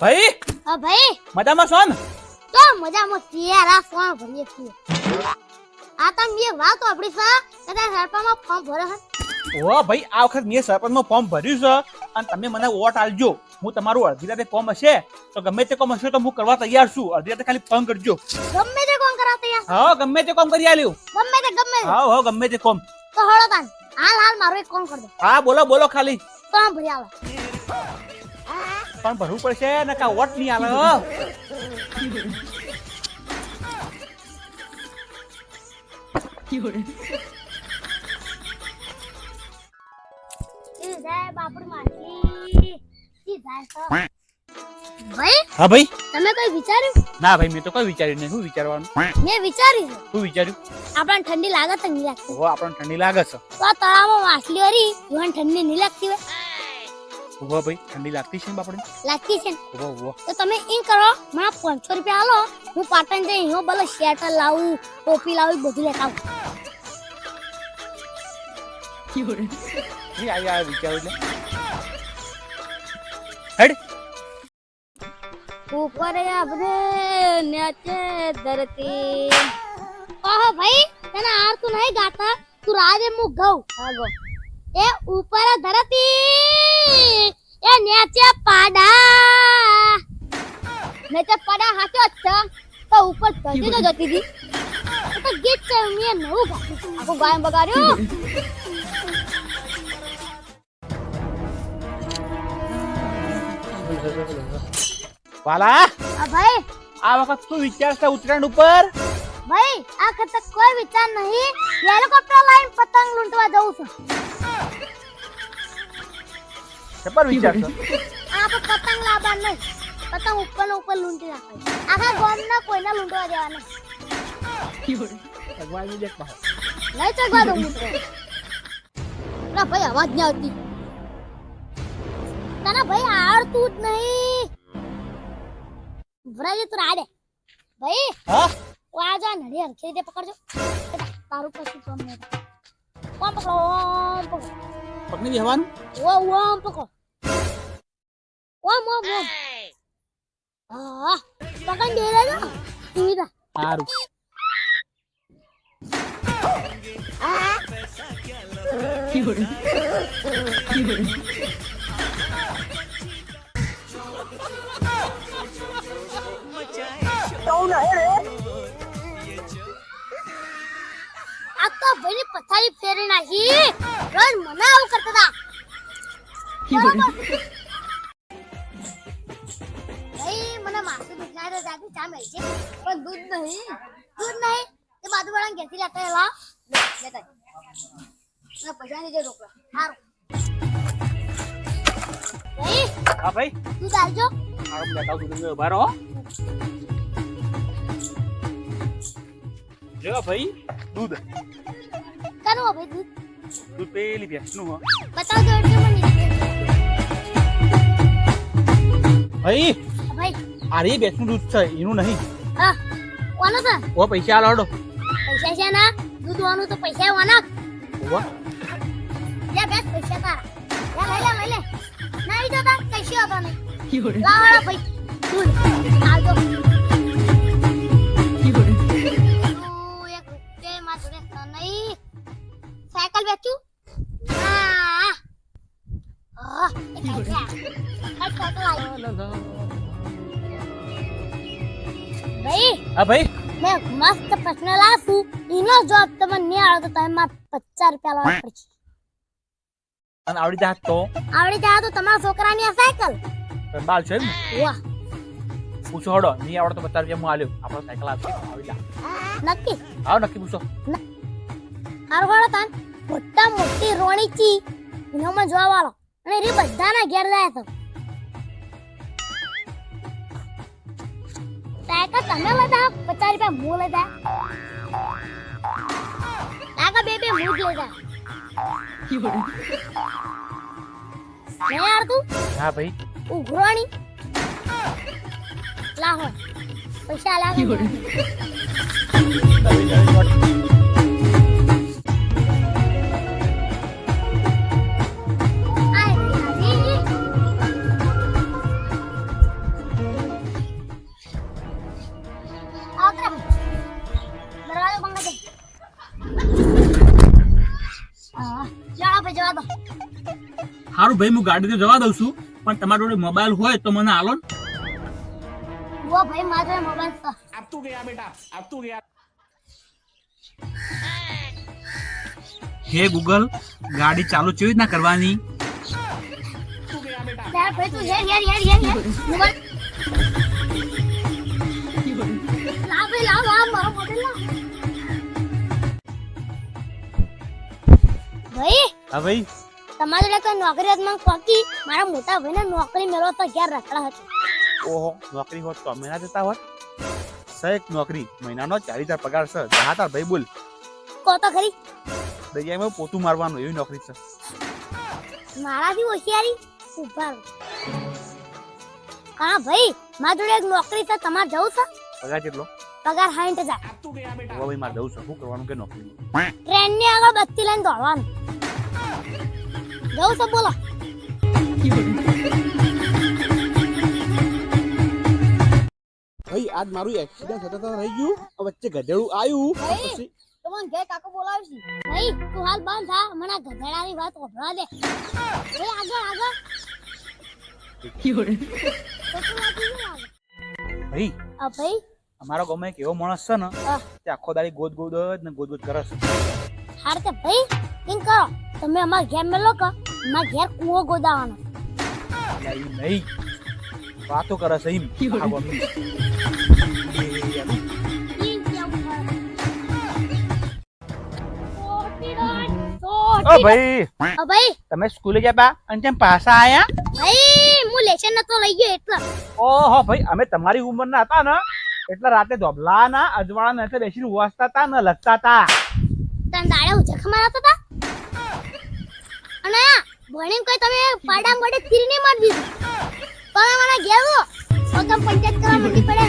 ભાઈ હા ભાઈ મજામાં છો ને? તો મજામાં છીએ રા ફોર્મ ભરીએ છીએ. આ તમે એક વાત આપડી છે કદાચ સરપંચમાં ફોર્મ ભરે છે. ઓ ભાઈ આ વખત મેં સરપંચમાં ફોર્મ ભર્યું છે અને તમે મને વોટ આલજો. હું તમારું અડધી રાતે કોમ હશે તો ગમે તે કોમ હશે તો હું કરવા તૈયાર છું. અડધી રાતે ખાલી ફોન કરજો. ગમે તે કોમ કરાવતે યાર. હા ગમે તે કોમ કરી આલ્યું. ગમે તે હા હા ગમે તે કોમ. તો હળો તાન હાલ મારો એક કોમ કર દે. હા બોલો બોલો ખાલી. ફોર્મ ભરી આવો. પણ ભરવું પડશે ને કા વોટ નહીં આવે. ઈ જાય બાપડ માટી ઈ જાય તો ભાઈ હા ભાઈ તમે કોઈ વિચાર્યું? ના ભાઈ મેં તો કોઈ વિચાર્યું નહીં. શું વિચારવાનું? મેં વિચાર્યું શું વિચાર્યું? આપણને ઠંડી લાગે તો નહીં લાગતી. ઓહો આપણને ઠંડી લાગે છે. તો આ તળાવમાં માછલી હરી ઈવન ઠંડી નહીં લાગતી હોય. ઓહો ભાઈ ઠંડી લાગતી છે ને બાપડે? લાગતી છે ને? ઓહો ઓહો. તો તમે ઈ કરો મને 500 રૂપિયા આલો હું પાટણ જઈ હું ભલે શેટર લાવું ટોપી લાવું બધું લેતા આવું. આ વિચારું એટલે હેડ. ऊपर अपने नीचे धरती ओह भाई तने आर तू नहीं गाता तू राजे मुख गौ आगो ए ऊपर धरती ए नीचे पाड़ा हाथो अच्छा तो ऊपर धरती तो जती थी तो गीत से मैं नहु गाती आपको गायन बगाड़्यो વાલા भाई આ વખત શું વિચાર છે ઉત્તરાયણ ઉપર? भाई આ ખતક કોઈ વિચાર નહીં હેલિકોપ્ટર લાઈન પતંગ લૂંટવા જવું છે. જબર વિચાર છે. આ પતંગ લાવવા નહીં પતંગ ઉપર લૂંટી નાખે આખા ગામના કોઈને લૂંટવા દેવા નહીં. ભગવાન ની દેખ પાહો નહીં ચગવા દઉં હું તો. ના ભાઈ અવાજ નહીં આવતી તને ભાઈ આવડતું જ નહીં. ભરાજી તું રાડે ભાઈ હા વાજા નડી હરખી રીતે પકડજો તારું પછી કોમ નહીં કોમ પકડો ઓમ પકડો પકડી બેહવાનું. ઓમ પકડો ઓમ હા પકડ દે રે ના તીરા સારું. આ તો ભાઈની પથારી ફેરી નાખી રોજ મને આવું કરતા હતા ભાઈ મને માસુ દૂધ ના દે જાતી ચા મેલ છે પણ દૂધ નહીં એ બાજુવાળાને ઘેરથી લેતા એલા લેતા ના પૈસા ની જે રોકડા સારું ભાઈ હા ભાઈ દૂધ આવજો આરામ લેતા આવું તમે ઉભા રહો. જો ભાઈ દૂધ કરો ભાઈ દૂધ દૂધ પેલી ભેંસનું હો બતાવ દો એટલે મને ભાઈ ભાઈ આ રે ભેંસનું દૂધ છે એનું નહીં. હા કોનો છે ઓ પૈસા આલો હડો. પૈસા છે ના દૂધ વાનું તો પૈસા વાના ઓવા લે બેસ પૈસા તારા લઈ લે નહીં તો તાર કશી હોતો નહીં લાવડા ભાઈ દૂધ આવજો એક રૂપિયા માં જોડે નહીં સાયકલ વેચું હા એક આઈડિયા સાયકલ આવી ભાઈ હા ભાઈ મેં મસ્ત પ્રશ્ન લાવું એનો જવાબ તમને નહીં આવડે તો તમે મારે 50 રૂપિયા લાવવા પડશે. અને આવડી જાત તો આવડી જાય તો તમારા છોકરાની આ સાયકલ બાલ છે એમ ને? વાહ પૂછો હડો નહીં આવડે તો 50 રૂપિયા હું આલ્યો. આપણો સાયકલ આપશે આવી જા. નક્કી આવો નક્કી પૂછો. હારવાળો તાન મોટી રોણી ચી એનોમાં જવાબ આલો અને રે બધાના ઘેર જાય તો સાયકલ તમે લેતા 50 રૂપિયા હું લેતા કાકા બે હું જ લેતા નહીં યાર તું હા ભાઈ ઉઘરાણી લાહો પૈસા લાગે સારું ભાઈ હું ગાડી તો જવા દઉં છું પણ તમારા જોડે મોબાઈલ હોય તો મને આલો ને. વો ભાઈ મારે મોબાઈલ છે. अब तू गया बेटा अब तू गया હે ગૂગલ ગાડી ચાલુ કેવી રીતના કરવાની? तू गया बेटा યાર ભાઈ તું યાર મોબાઈલ લાવ ભાઈ લાવ મારો મોબાઈલ લાવ. ભાઈ હા ભાઈ. તમારે જોડે કોઈ નોકરી હાથમાં કોકી મારા મોટા ભાઈને નોકરી મેળવો તો ઘેર રખડા હતો. ઓહો નોકરી હોત તો અમે ના જતા હોત. સહેક નોકરી મહિનાનો 40,000 પગાર છે. જા તાર ભાઈ બોલ. કો તો ખરી દરિયામાં પોતું મારવાનું એવી નોકરી છે. મારાથી હોશિયારી ઉભા રહો. હા ભાઈ મારા જોડે એક નોકરી છે તમારે જવું છે? પગાર કેટલો? પગાર 60,000. अब तू गया बेटा હવે ભાઈ મારે જવું છે. શું કરવાનું કે નોકરી? ટ્રેન ની આગળ બત્તી લઈને દોડવાનું. જવું છે બોલો. ભાઈ આજ મારું એક્સિડન્ટ થતા તો રહી ગયું. વચ્ચે ગધેડું આવ્યું પછી તમને ઘે કાકો બોલાવશે. ભાઈ તું હાલ બંધ થા મને આ ગધેડાની વાત ઓભળવા દે. ભાઈ આગળ આગળ. ખોટું લાગ્યું ને આગળ. ભાઈ આ ભાઈ અમારા ગામમાં એક એવો માણસ છે ને હા. તે આખો દાડી ગોદ ગોદ જ ને ગોદ ગોદ કરે છે. હાર તે ભાઈ એમ કરો તમે અમાર ઘેર મેલો કે અમાર ઘેર કૂવો ગોદાવાનો. એટલે ઈ નહીં વાતો કરે છે એમ આ ગામની. ઓ ભાઈ ભાઈ તમે સ્કૂલે ગયા અને કેમ પાછા આયા? ભાઈ હું લેશન નતો લઈ ગયો એટલે. ઓહો ભાઈ અમે તમારી ઉંમરના હતા ને એટલે રાતે ધોબલા ના અજવાળા ને બેસીને વાંચતા હતા ને લખતા હતા. તન દાડે ઉજખ મારતા હતા અને ભણીને કોઈ તમે પાડા મોડે તીર નહીં મારી દીધું. તમે મને ઘેર લો પગમ પંચાયત કરવા મંડી પડે.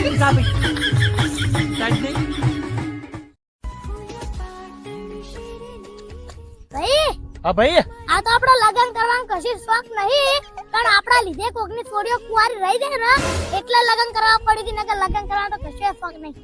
ભાઈ હા ભાઈ આ તો આપણો લગન કરવાનું કશી શોખ નહીં પણ આપણા લીધે કોકની છોડીઓ કુંવારી રહી જાય ને એટલે લગન કરવા પડી હતી નકર લગન કરવાનો તો કશો શોખ નહીં.